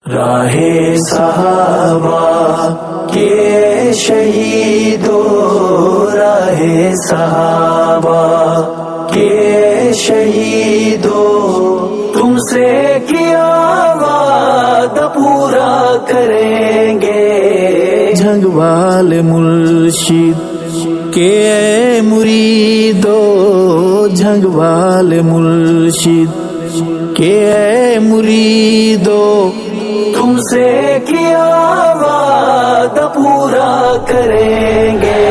راہ صحابہ کے شہیدو، راہ صحابہ کے شہیدو، تم سے کیا وعدہ پورا کریں گے؟ جھنگ والے مرشد کے اے مریدو، جھنگ والے مرشد کے اے مریدو، تم سے کیا وعدہ پورا کریں گے؟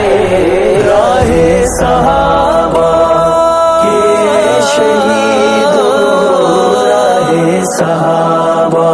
راہ صحابہ کے شہیدو، راہ صحابہ،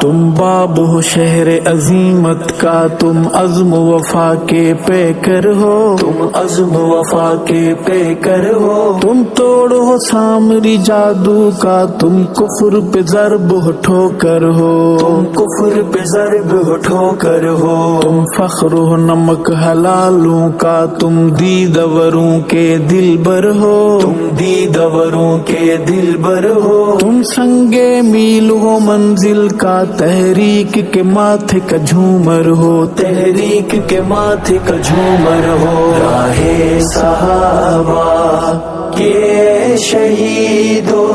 تم باب ہو شہر عظیمت کا، تم عزم و وفا کے پیکر ہو، تم عزم وفا کے پیکر ہو، تم توڑ ہو سامری جادو کا، تم کفر پہ ضرب ہو ٹھوکر ہو، تم کفر پہ ضرب ہو ٹھوکر ہو، تم فخر ہو نمک حلالوں کا، تم دیدوروں کے دلبر ہو، تم دیدوروں کے دلبر ہو، تم سنگے میل ہو منزل کا، تحریک کے ماتھے کا جھومر ہو، تحریک کے ماتھے کا جھومر ہو، راہ صحابہ کے شہیدو،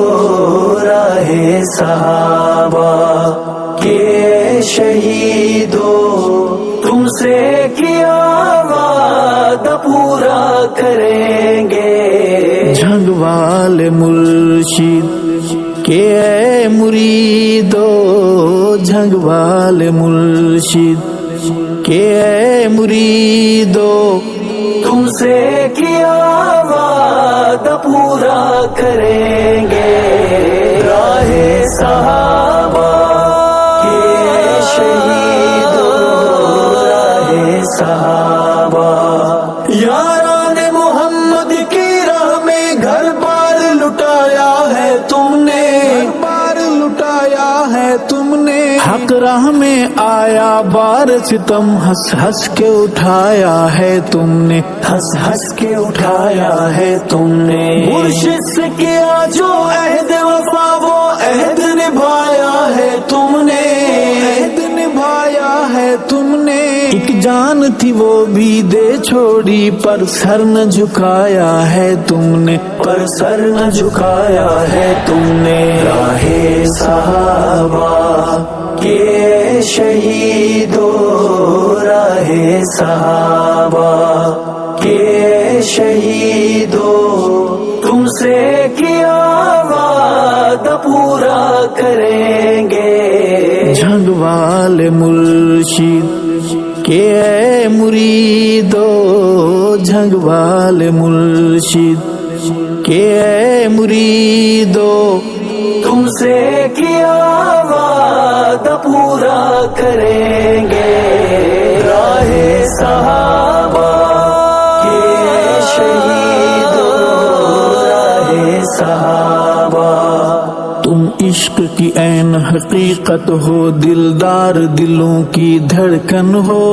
راہ صحابہ کے شہیدو، تم سے کیا وعدہ پورا کریں گے؟ جھنگ والے مرشد کے اے مریدو، جھنگ والے مرشد کے اے مریدو، تم سے کیا وعدہ پورا کریں گے؟ راہ صحابہ کے شہیدو، راہ صحابہ، یاران محمد کی راہ میں گھر بار لٹایا ہے تم نے، بار لٹایا ہے تم نے، حق راہ میں آیا بار ستم، ہنس ہنس کے اٹھایا ہے تم نے، ہنس ہنس کے اٹھایا ہے تم نے، مرشد سے کیا جو عہد وفا وہ عہد نبھایا ہے تم نے، عہد نبھایا ہے تم نے، ایک جان تھی وہ بھی دے چھوڑی، پر سر نہ جھکایا ہے تم نے، پر سر نہ جھکایا ہے تم نے، راہ صحابہ کے شہیدو، راہ صحابہ کے شہیدو، تم سے کیا وعدہ پورا کریں گے؟ جھنگ والے مرشد کے اے مریدو، جھنگ والے مرشد کے اے مریدو، تم سے کیا وعدہ پورا کریں گے؟ راہ صحابہ کے شہیدو، راہ صحابہ، تم عشق کی عین حقیقت ہو، دلدار دلوں کی دھڑکن ہو،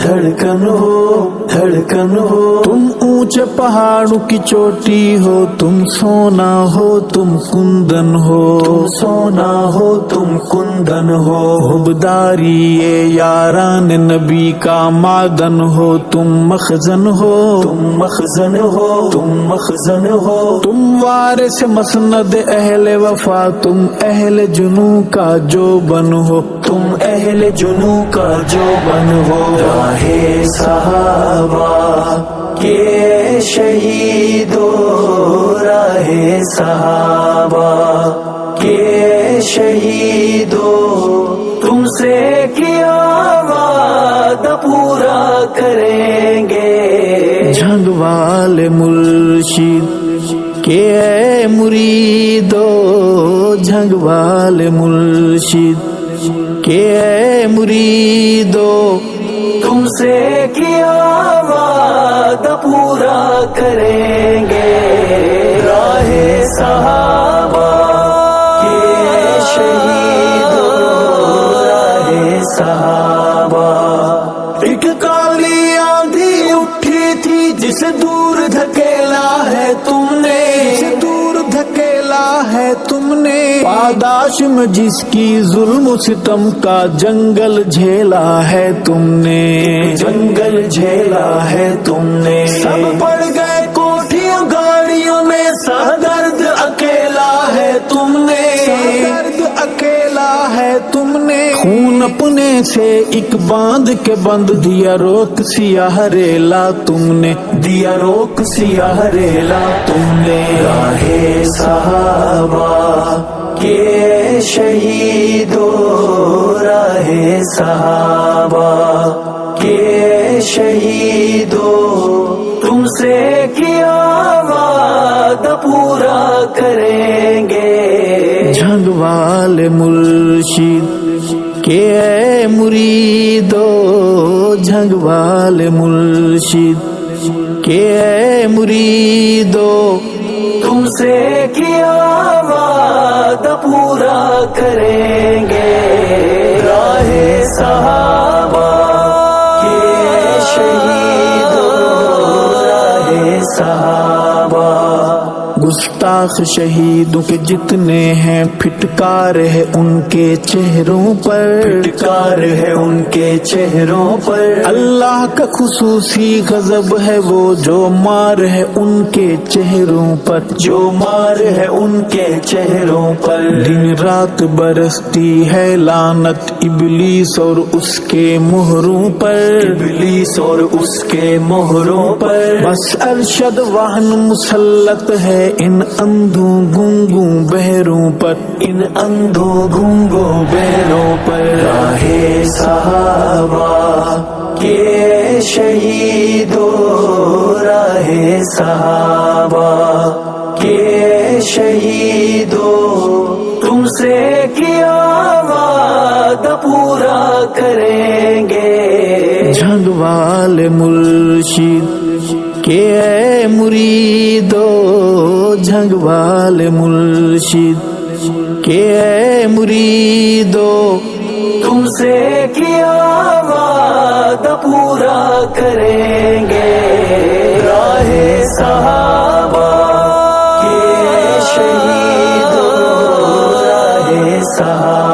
دھڑکن ہو، دھڑکن ہو، تم اونچے پہاڑوں کی چوٹی ہو، تم سونا ہو تم کندن ہو، تم سونا ہو تم کندن ہو، حبداری یہ یاران نبی کا معدن ہو، تم مخزن ہو، تم مخزن ہو، تم مخزن ہو، تم وارث مسند اہل وفا، تم اہل جنو کا جو بن ہو، تم اہل جنو کا جو بن ہو، راہ صحابہ کے شہیدو، راہ صحابہ کے شہیدو، تم سے کیا وعدہ پورا کریں گے؟ جھنگ والے مرشد کے اے مریدو، جھنگ والے مرشد کے اے مریدو، تم سے کیا وعدہ پورا کریں گے؟ راہ صحابہ کے شہیدو، راہ صحابہ، ایک کالی آندھی اٹھی تھی جسے دور دھکیلا ہے تم نے، دور دھکیلا ہے تم نے، پاداش میں جس کی ظلم و ستم کا جنگل جھیلا ہے تم نے، جنگل جھیلا ہے تم نے، سب پڑ گئے کوٹھیوں گاڑیوں میں، سردرد اکیلا ہے تم نے، درد اکیلا ہے تم نے، خون اپنے سے ایک باندھ کے بند دیا، روک سیاہ ریلا تم نے، دیا روک سیاہ ریلا تم نے، راہ صحابہ کے شہیدو، راہ صحابہ کے شہیدو، تم سے کیا وعدہ پورا کریں گے، جھنگوال مرشد کے اے مریدو، جھنگوال مرشد کے اے مریدو، تم سے کیا وعدہ پورا کریں گے، راہ صحابہ کے شہیدو، راہ صحابہ، گستاخ شہیدوں کے جتنے ہیں پھٹکار ہے ان کے چہروں پر، پھٹکار ہے ان کے چہروں پر، اللہ کا خصوصی غضب ہے وہ جو مار ہے ان کے چہروں پر، جو مار ہے ان کے چہروں پر، دن رات برستی ہے لعنت ابلیس اور اس کے مہروں پر، ابلیس اور اس کے مہروں پر، بس ارشد واہن مسلط ہے ان اندھوں گنگوں بہروں پر، ان اندھوں گنگوں بہروں پر، راہ صحابہ کے شہیدو، راہ صحابہ کے شہیدو، تم سے کیا وعدہ پورا کریں گے، جھنگوال مرشد کے اے مریدو، جھنگوال مرشد کے اے مریدو، تم سے کیا وعدہ پورا کریں گے، راہ صحابہ کے شہیدو، راہ صحابہ